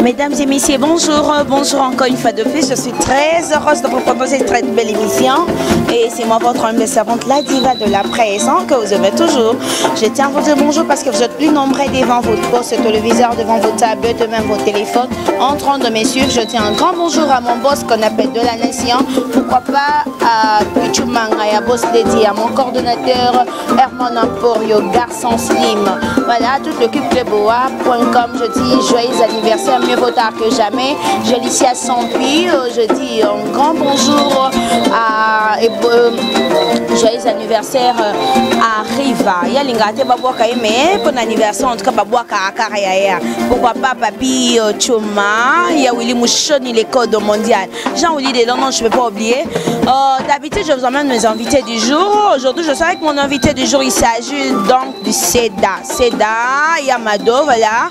Mesdames et messieurs, bonjour, bonjour encore une fois de plus. Je suis très heureuse de vous proposer une très belle émission. Et c'est moi, votre humble servante, la diva de la presse, que vous aimez toujours. Je tiens à vous dire bonjour parce que vous êtes plus nombreux devant votre poste téléviseur, devant vos tablettes, devant vos téléphones, en train de me suivre. Je tiens un grand bonjour à mon boss qu'on appelle de la nation. Pourquoi pas à Pichumanga et à Boss Lady, à mon coordonnateur Herman Emporio, garçon slim. Voilà, toute l'équipe de boa.com. Je dis joyeux anniversaire, mieux vaut tard que jamais. J'ai ici à Sampi. Je dis un grand bonjour à joyeux anniversaire à Riva. Il y a l'ingate Babouaka mais pour l'anniversaire en tout cas Babouaka à Karaya. Pourquoi pas Papi Choma, il y a Willy Mouchoni, les codes mondial. Jean-Willy Delon, non, je ne peux pas oublier. D'habitude, je vous emmène mes invités du jour. Aujourd'hui, je suis avec mon invité du jour. Il s'agit donc du Seda Yamado, voilà.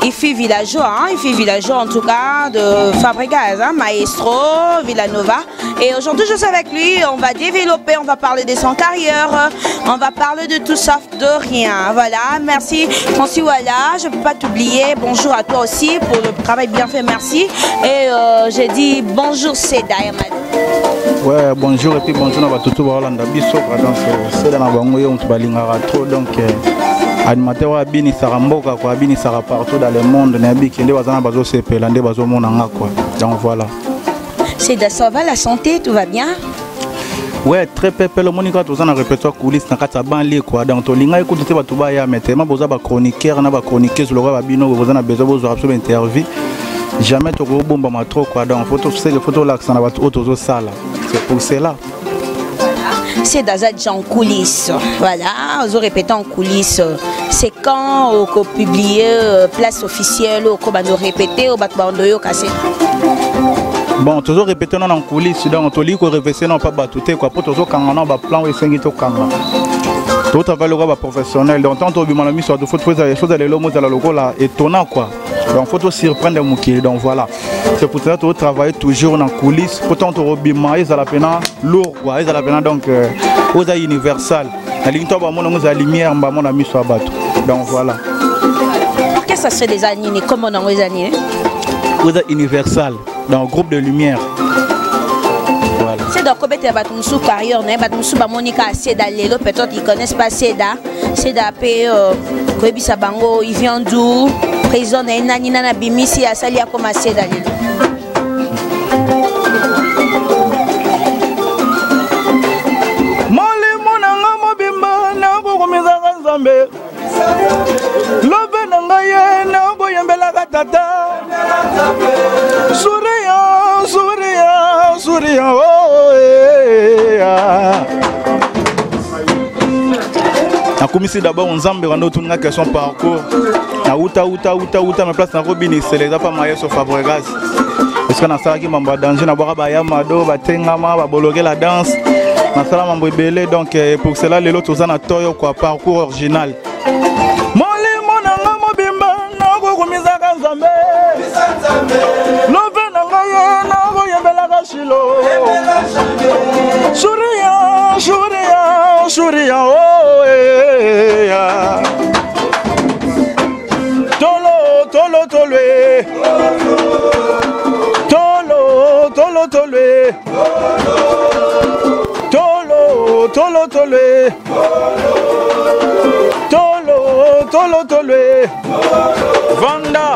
Il fait villageois, en tout cas de Fabregas, Maestro, Villanova. Et aujourd'hui, je suis avec lui, on va développer, on va parler de son carrière, on va parler de tout sauf de rien. Voilà, merci Francis Walla, je ne peux pas t'oublier. Bonjour à toi aussi pour le travail bien fait, merci. Et j'ai dit bonjour Seda Yamado. Ouais, bonjour et puis bonjour à tout le monde. C'est dans la banque, on te balingara trop donc. Animateur à Bini Saramboka, quoi, Bini Sara partout dans le monde, Nabi qui est dans bazo sepelande bazo monanga quoi. Donc voilà. C'est ça va la santé, tout va bien? Ouais, très pépé le monika tout ça na répertoire coulisses na kata banlé quoi. Donc to linga écoute te batu ba ya metema boza ba chroniqueur na ba chroniqueuse le roi Babino boza na besoin bozo absolument interview. Jamais to go bomba ma trop quoi. Donc photo c'est les photos là que ça na batu auto sala. C'est pour cela. C'est Dazad en coulisses. Voilà, vous répétez en coulisses. C'est quand on publie place officielle, on va répéter, on va casser. Bon, toujours répéter en coulisses, donc on lit qu'on répète non pas batouté quoi. Pour toujours quand on a un plan et 5 kanga. Tout à fait le gars professionnel. Donc tant que mon ami soit de faut faire des choses à l'homme à la logo là étonnant quoi. Donc faut surprendre les moukiers. Donc voilà. C'est pour ça que tu travailles toujours en coulisses. Pourtant tu robima ils à la peine lourd quoi. Ils à la peine donc aux a universal. La ligne toi mon nom à lumière mon ami soit bateau. Donc voilà. Qu'est-ce que ça serait des années comment on les années? Aux a universal dans le groupe de lumière. C'est dans le cas de carrière, Monica Seda Lelo, peut-être qu'ils ne connaissent pas Seda. Seda il vient d'où? Président de Nana Bimisi à Salia comme Seda Lelo. Souriant, na commissi d'abord on zambe on a une question parcours na uta ma place na robini c'est les pas maillot sur Fabregas parce que na ça qui mamba danger na boka ba yamado ba tengama ba bologuer la danse na sala mambo belé donc pour cela les autres ça na toyo quoi parcours original mole monanga mobimba na go kumiza kanzambe love na ngaye na go yembela kashilo souriant oh yeah. Tolo Vanda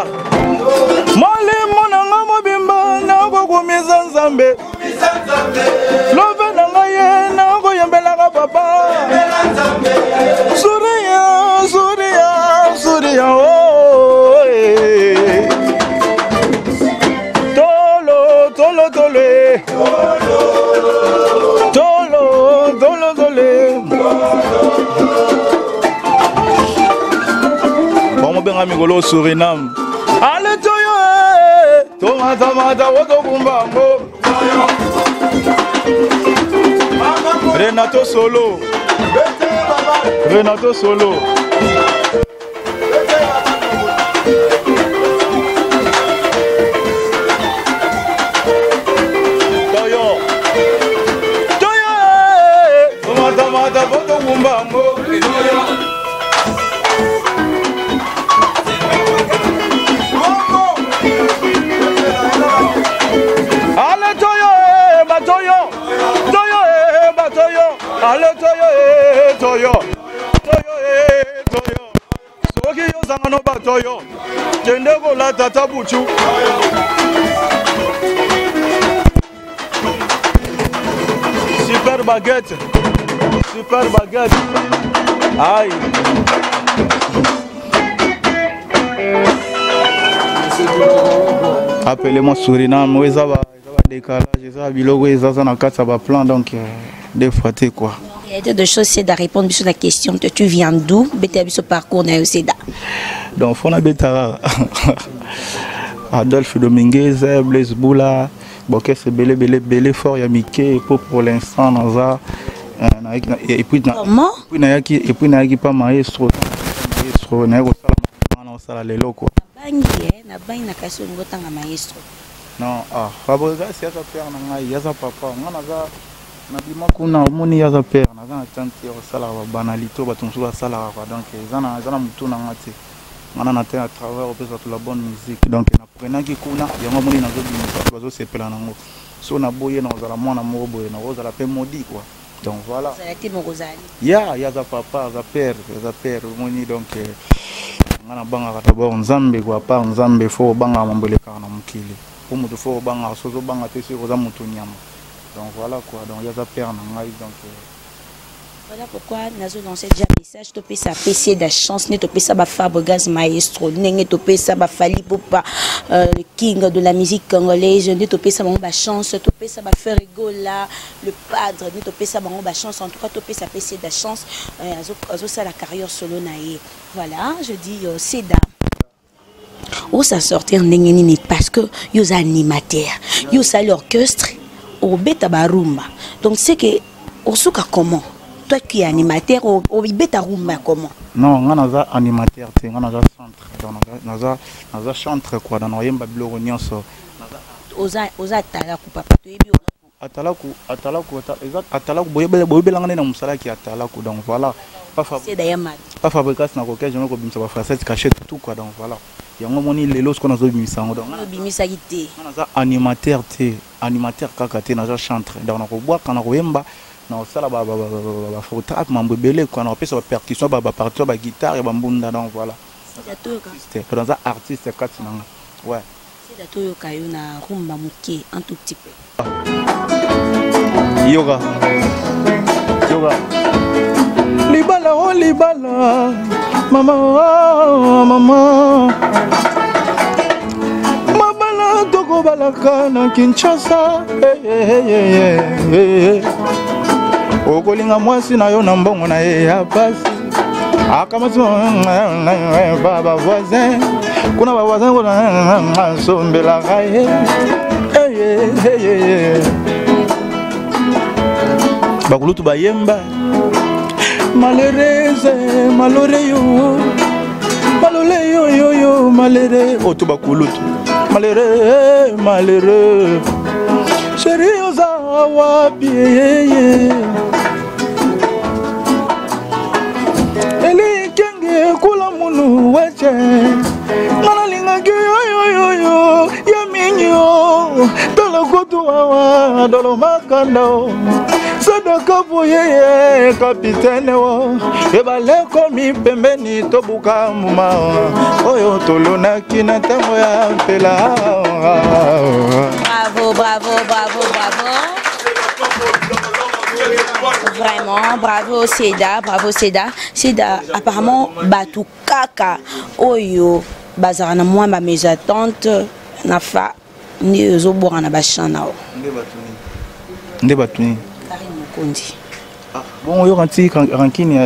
Mole monanga mobimba na go kumiza nzambe love na ngaye na go yembela ka papa souriant oh Migolo Suriname. Allez toyo tomata woto kumbambo. Renato Solo. Toyo tomata woto kumbambo. Voilà Tata Bouchou. Super baguette. Super baguette. Aïe. Appelez-moi Suriname, oui, ça va décalage, ça va bilogo, ça n'a qu'à ça va plan, donc des fois t'es quoi. Il y a deux choses, c'est de répondre sur la question. Tu viens d'où? Beta ce parcours na Seda. Donc Fona Beta Adolphe Dominguez, Blaise Boula, Boké c'est belé fort, Yamike, pour l'instant Naza. Et puis comment? Et puis Nayaki pas maestro, Nago Sala Lelo quoi. Na bangi na kaso ngotanga maestro. Non, Fabrice c'est ça père na ngai, yaza papa, ngana za na bima kuna omoni yaza père, na za tante au sala ba banalité ba tonso ba sala quoi, donc zana mutu na ngati. Ngana na terre à travers opesa toute la bonne musique, donc na prenaki kuna yango moni na zo bimisa bazo sepela nango. So na boye na ozala mwana moko boye na ozala pe modi quoi. Donc voilà. Vous allez mon Rosali. Yaza papa, yaza père, moni donc ngana banga d'abord nzambe quoi pas nzambe faut banga mambele kana mukili pour mutu faut banga sozo banga te sur za mutu nyama donc voilà quoi donc yaza père na ngai donc voilà pourquoi nazo lancer déjà message to pesa PC da chance ne to pesa ba Fabregas maestro nenge to pesa ba Fally Ipupa le king de la musique congolaise ne to pesa ba chance to pesa ba Ferregola le padre ne to pesa ba chance en tout cas to pesa PC da chance azo ça la carrière solo naie voilà je dis Seda où ça sortir ndenge nini parce que yo animateur yo ça l'orchestre au beta barumba donc c'est que osuka comment toi qui es animateur au beta rumba comment non ngana za animateur te ngana za centre donc naza chantre quoi dans yemba biloko nyonso oza tala ku papa to yebi atalaku boyebelanga na musala ki atalaku donc voilà pas Fabrice na koke jamais ko bimisa ba français caché tout quoi donc voilà yango moni lelo ce qu'on a zo bimisa ngo donc bimisa gité naza animateur kaka te naza chantre donc na ko boire kana ko yemba na sala ba photo mambo belé quoi na pesa ba percussion ba partie ba guitare ba mbunda donc voilà c'est dans un artiste kati nanga ouais c'est dato yo kayo na rumba muke un tout petit peu yoga libala oh libala mama mabala toko balaka na Kinshasa okolinga mwasi na yo na mbongo na ye ya pasi akamasi baba voisin kuna ba voisin kuna sombelaka ye bakulutu bayemba malheureuse malheureux yo malheureux oto bakulutu malheureux chérie oza wapi eli kenge kula munu weche ngana lingaki yo ya minyo dolo kutu awa dolo makando sadaka boye kapitene wo ebaleko mi pembeni tobuka muma oyo tolonaki na ntango ya mpela. Bravo. Vraiment, bravo Seda. Seda, apparemment, Batu Kaka, Oyo, Bazarana, moi, ma mes attentes, Nafa, ni Zobora na Bachanao. Ndebatuni. Karine Mukondi. Bon, yo ranti rankini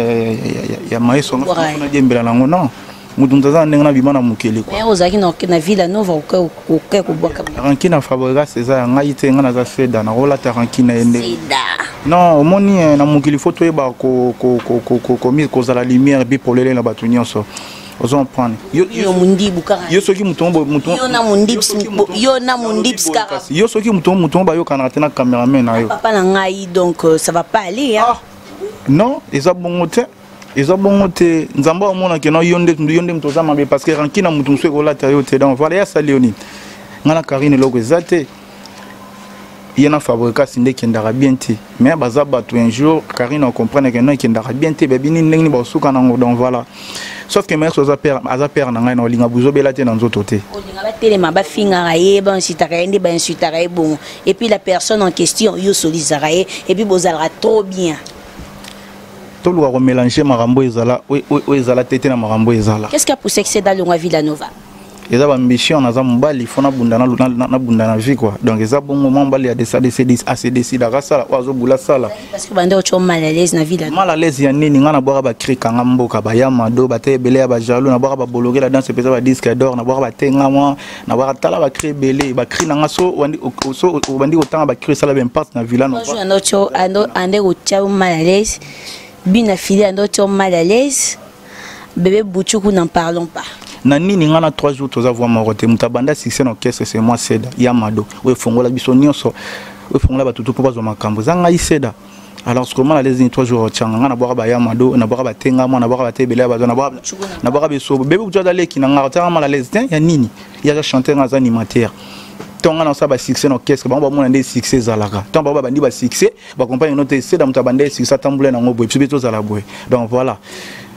ya maestro, on a dit mbela nango non. Mudunzaza ndengana bimana mukele kwa. Mais ozaki na Villa Nova ko boka. Rankina Fabrice César ngai te ngana za Seda na rola ta rankina ende. Seda. Non, omoni na mukili photo eba ko za la lumière bi pour les na batunyoso. Ozo prendre. Yo mundi bukara. Yo soki mutombo. Yo na mundi skara. Yo soki mutombo ba yo kana tena cameraman na yo. Papa na ngai donc ça va pas aller hein. Non, eza bongo te nzamba omona ke na yonde mtoza mabe parce que rankina mutu nso ko la tayo te donc voilà ya salioni ngana Karine loko ezate il y a un fabricat qui est bien té mais bazaba tout un jour Karine on comprend que non qui est bien té baby ni ngi ba suka na donc voilà sauf que mais ça perd na ngai no linga buzo bela té dans autres té o linga ba telema ba finga raye ba insitaraye ba insitaraye bon et puis la personne en question yo solizaraye et puis bozalra trop bien tout le monde mélanger marambo ezala o ezala tété na marambo ezala. Qu'est-ce qui a poussé que c'est dans le Villanova? Eza ba ambition na za mbali fona bundana na bundana vie quoi donc eza bon moment mbali a décider à sala ozo bula sala parce que bande ocho mal à l'aise na Villanova mal à l'aise ya nini ngana boka ba cri kanga mboka ba yama do ba te belé ba jalo na boka ba bologer la danse pesa ba disque d'or na boka ba tenga moi na boka tala ba cri belé ba cri na so bandi otanga ba cri sala ben passe na Villanova ando ocho ande ocho mal à l'aise bina filé ando ocho mal à l'aise bébé Bouchoukou n'en parlons pas. Nani ni ngana 3 jours toza voir morote mutabanda succès no orchestre c'est moi Seda Yamado we fongola biso nyonso we fongola batutu po bazo makambo zanga Seda alors ce comment les 3 jours tchanga ngana boka ba Yamado na boka ba tenga mo na boka ba tebele bazo na boka beso bébé kutoda leki na ngara tanga mala les ya nini ya chanter ngaz animateur tonga na sa ba succès no orchestre ba mona ndé succès zalaka tonga ba bandi ba succès ba compagnie no te Seda mutabanda succès tambule na ngobo episo zala boy donc voilà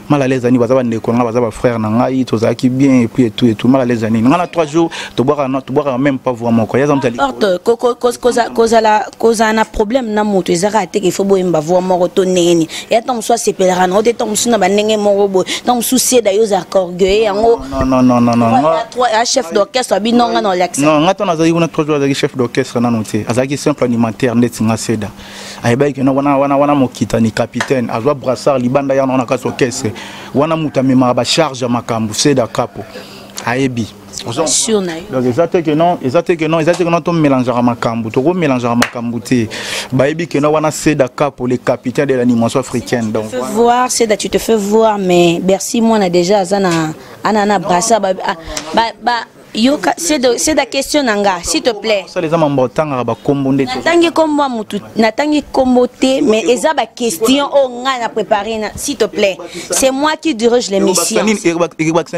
mal à l'aise ani bazaba ndeko nga bazaba frère na ngai tozaki bien et puis et tout mal à l'aise ani ngana 3 jours to boka même pas voir mon quoi ya zamtali cause na problème na moto ezaka te ke fo boyemba voir moko to neni et tant soit sepelera na ote tant suna banenge moko bo tant souci d'ailleurs orgueil yango non un chef d'orchestre binonga na l'accent non ngata na zaki kuna 3 jours azaki chef d'orchestre na noté azaki simple animateur net nga Seda ayeba ke no wana mokita ni capitaine azwa brassard libanda ya na kaso orchestre wana mutamema ba charge makambu Seda capo ayebi donc exacte que non to mélanger makambu to ko mélanger makambu te bayebi que non wana Seda capo le capitaine de l'animation africaine donc voir Seda tu te fais voir mais Bercy moi on a déjà azana anana brassa ba yoka c'est la question nanga s'il te plaît ça les amamba tanga ba kombo ndé natangi kombo mutu natangi kombo te mais eza ba question o nga na préparer s'il te plaît c'est moi qui dirige l'émission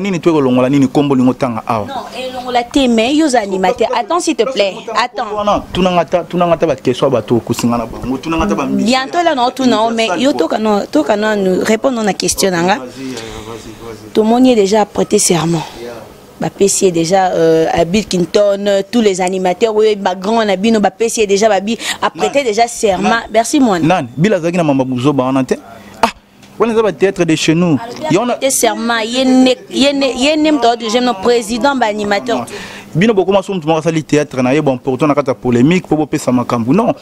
nini to longola nini kombo lingo tanga awa non et longola te mais yo animateur attends s'il te plaît attends tunanga ba question ba to kusinga na bango tunanga ba bientôt là non tout non mais yo to kana nous répondre à question nanga tout le monde est déjà prêté serment. Bapesi déjà à Bill Clinton, tous les animateurs, oui, grand Nabino, Bapesi déjà Babi a prêté déjà serment. Merci moi. Nan, Bill Azagina Mamabouzo Banante. Ah, on est à théâtre de chez nous. Il y a serment, il y a un président animateur. Bino beaucoup ma somme tu sali théâtre na bon pourtant na kata polémique pour pesa makambu non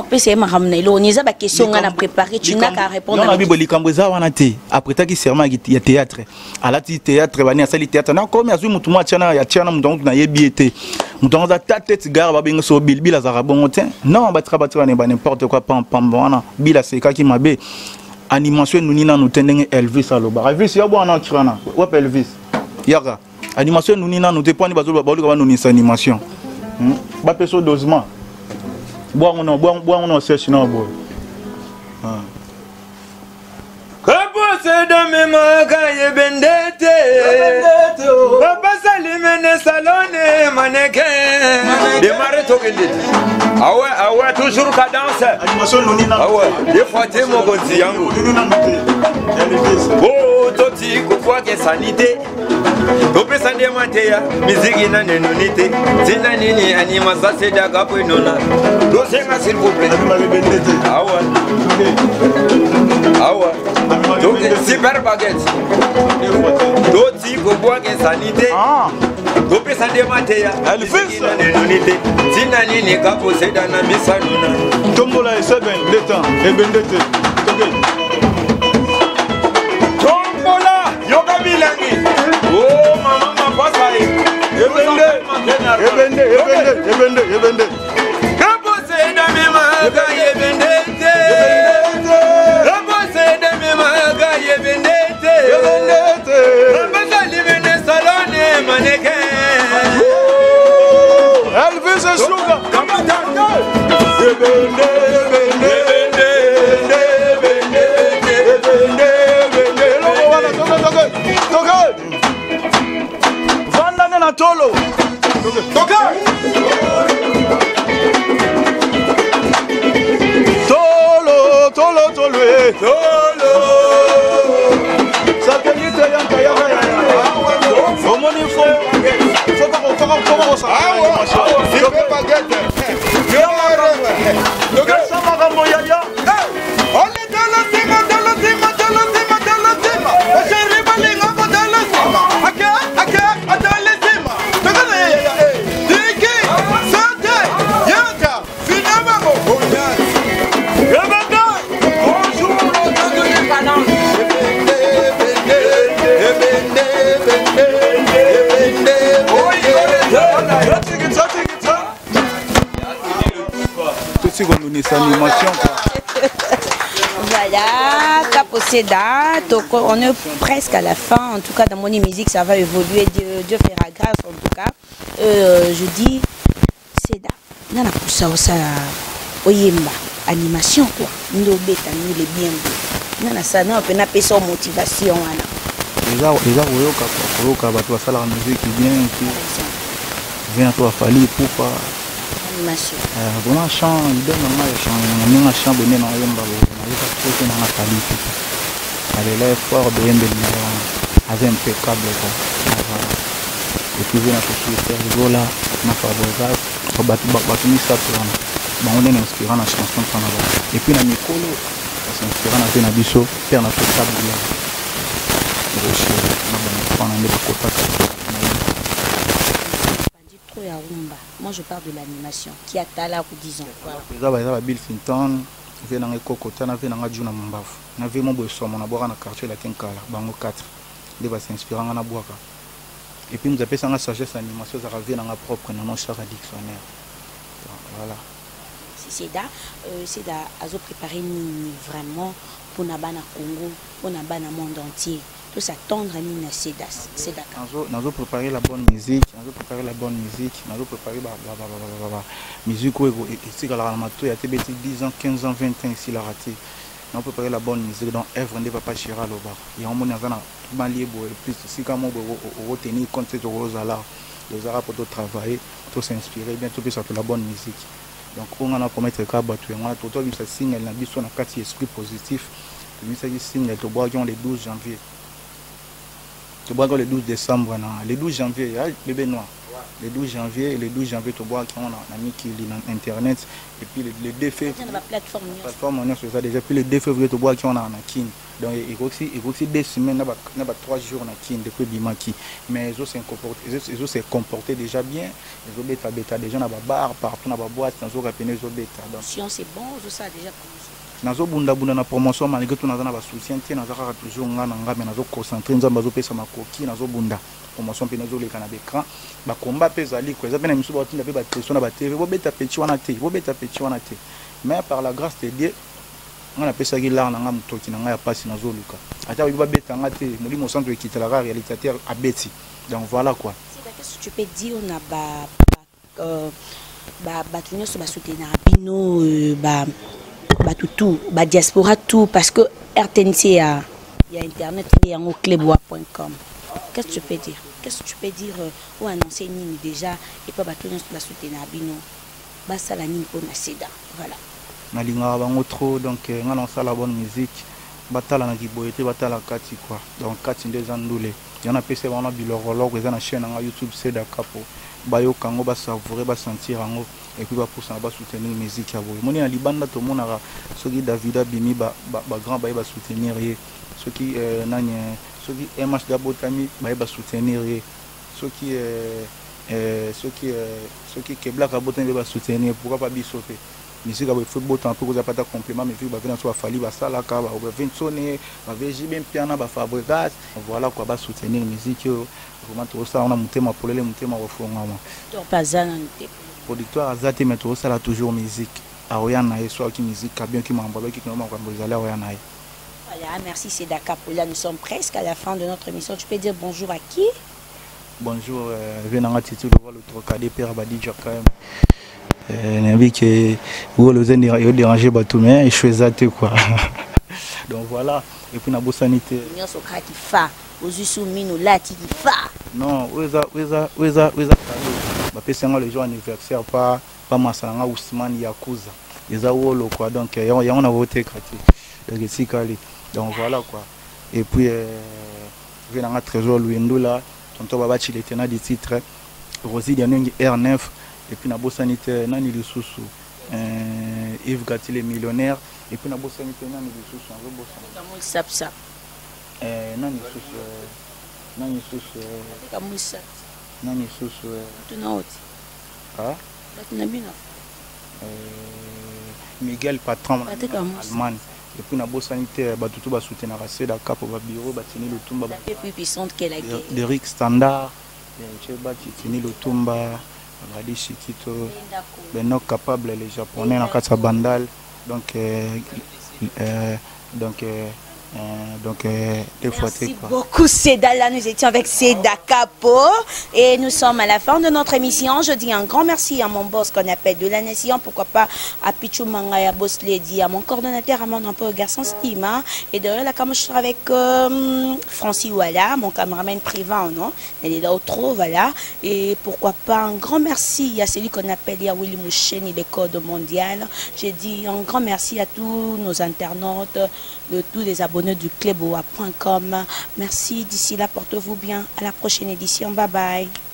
pesa makambu ilo ni za ba question ngana préparer tu n'as qu'à répondre non bibo likambo za wana te après ta ki serment ya théâtre alati théâtre bani sali théâtre na comme azu mutu mwa tiana ya tiana mutu na yebiete mutu za tête gare ba benga so bila za rabongo te non ba trabatra ne ba n'importe quoi pam wana bila seka ki mabe animation nous nina nous tendenge Elvis aloba Elvis ya bwana tirana wa Elvis yaka animation nous nina nous dépend bazo ba ba nous nisa animation ba peso dosement boa on cherche na boy Kapose de memaga yebendete Papa salimene salone maneke Démarrer tokendete awa toujours cadence animation nous nina des fois t'es mon gonzi yango oh toti kwa ke sanité Tope sande mateya musique na nenonité tina nini anima ça c'est daga pour nona dosenga s'il vous plaît awa donc super baguette toti kwa ke sanité Tope sande mateya musique na nenonité tina nini kapo c'est na misanuna tombola et 7 l'état et bendete Yoga bilangi. Oh mama pasa aí. Ebende. Kapo se da mema ga ebendete. Kapo se da mema ga ebendete. Papa limene salone maneke. Elvis et Sugar. Tolo. solo Solo. Satellite yanka au moins il faut comment ça C'est pas baguette. On est dans le thème. Voilà, Caposeda, donc on est presque à la fin. En tout cas, dans mon musique, ça va évoluer. Dieu fera grâce, en tout cas. Je dis, Seda, nana poussa osa oyemba animation quoi. Ndo beta ni le bien. Nana ça na pe na pesa motivation wana. Déjà oyoka bato basala la musique bien qui vient toi fali pour pas animation. Vraiment chant, il donne un chant, on a un chant donné dans yemba bo. On a tout fait dans la fali tout. Allez là fort de yemba avec impeccable quoi. Et puis vient à faire voilà, na favoriser pour battre ni ça pour on est inspirant la chanson qu'on a. Et puis la Nicolo, c'est inspirant la vie na biso, père na table là. Moi je parle de l'animation qui a talent pour 10 ans. Voilà. Bill Finton, vient dans Kokota, na vient dans Juna Mambaf. Na vient mon boisson, mon aboire na quartier la Tenkala, bango 4. Il va s'inspirer en aboaka. Et puis nous appelons ça la sagesse animation, ça revient dans la propre dans notre dictionnaire. Voilà. C'est à préparer vraiment pour Nabana Congo, pour Nabana monde entier. Tout ça tendre à Nina Seda. Nous avons préparé la bonne musique, nous avons préparé la musique ici à la Matou, il y a 10 ans, 15 ans, 20 ans ici la raté. Nous avons préparé la bonne musique dans Èvre ne va pas chirer à l'obar. Il y a un monde qui banlier plus si comme on retenir compte de Rosala, les Arabes pour travailler, pour s'inspirer, bien tout ça pour la bonne musique. Donc on a pour mettre cas battu, on a tout ça signe la biso na quatre esprit positif. Nous ça signe le bois le 12 janvier. Tu bois le 12 décembre, le 12 janvier, bébé noir. Le 12 janvier, tu bois qui on a mis qui est internet et puis le 2 février. La plateforme on a déjà puis le 2 février tu bois qui on a en kin. Donc il y a aussi 2 semaines, n'a pas 3 jours en kin depuis Bimaki. Mais ils s'est comporté déjà bien. Ils ont bêta déjà dans la bar partout dans la boîte, dans la rapine ils ont bêta. Donc si on c'est bon, ça déjà nazo bunda na promotion malgré tout nazo na ba soutien tie nazo ka toujours ngana ngame nazo concentrer nzamba zo pesa makoki nazo bunda promotion pe nazo leka na écran ba combat pe zali ko ezapena misu ba tinda pe ba pression na ba TV bo beta petit wana te mais par la grâce de Dieu on a pesa ki la na ngam toki na ngaya pasi nazo luka ata ba beta ngate molimo centre équitable la réalisateur a beti donc voilà quoi. Qu'est-ce que tu peux dire on a ba tunyo so ba soutenir bino tout, diaspora tout, parce que RTNC il y a internet et en clebois.com. Qu'est-ce que tu peux dire? Qu'est-ce que tu peux dire ou annoncer Nini déjà et pas tout la soutenir Bino, basa la Nini pour Seda. Voilà. Nalinga bango trop donc on lance la bonne musique, batala na kiboyete batala kati quoi. Donc kati des andoulé. Il y en a PC on a bilorologue ils ont chaîne na YouTube Seda Capo. Bayo kango ba savourer ba sentir ango et puis ba pour ça ba soutenir musique ya boy moni na libanda to mona soki Davida Bimi ba grand ba soutenir ye soki nani soki MH Dabotami ba soutenir ye soki Kebla Kabotami ba soutenir pourquoi pas bisope musique ya football tant pour que pas ta complément mais puis ba venir soit fali ba sala ka ba venir sonner ba veji bien piano ba fabricat voilà quoi ba soutenir musique vraiment tout ça on a monté ma polele monté ma refonga donc pas ça producteur azate mais tout ça là toujours musique aroyana et soit qui musique bien qui m'envoie qui nous envoie vous allez aroyana. Voilà, merci Seda Capo. Là nous sommes presque à la fin de notre émission. Tu peux dire bonjour à qui? Bonjour venanga titu de voir le trocadé père Badidja quand même n'avait que vous le zen il déranger bateau mais je fais zate quoi. Donc voilà et puis na bo sanité nous sommes qui fa ozusu mino lati qui fa non weza ba pesenga le jour anniversaire pas masanga Ousmane Yakuza les awolo quoi donc on a voté gratuit Donc voilà quoi. Et puis, il y a un trésor Louindoula, tonton Baba Chiletena du titre, Rosie Dianing R9, et puis Nabo Sanité, Nani Lususu, Yves Gatti les millionnaires, et puis Nabo Sanité, Nani Lususu, Nani Lususu, Miguel Patron, Allemagne. Et puis, Nabo Sanité, Batutu va soutenir assez d'accord pour le bureau, Batini le Tumba. Plus puissante qu'elle a gagné. Derrick Standard, Batini le Tumba, Radi Shikito, Beno capable les Japonais dans Katsa Bandal. Donc, merci beaucoup Seda. Là nous étions avec Seda Capo et nous sommes à la fin de notre émission. Je dis un grand merci à mon boss qu'on appelle de la nation, pourquoi pas à Pichou Mangaya Boss Lady, à mon coordonnateur, à mon emploi garçon Stima, et derrière la caméra je serai avec Francis Walla, mon caméraman privé, non, elle est là au trop, voilà. Et pourquoi pas un grand merci à celui qu'on appelle Willy Mouchen, il est code mondial. J'ai dit un grand merci à tous nos internautes, de tous les abonnés du cluboa.com. Merci, d'ici là, portez-vous bien. À la prochaine édition. Bye bye.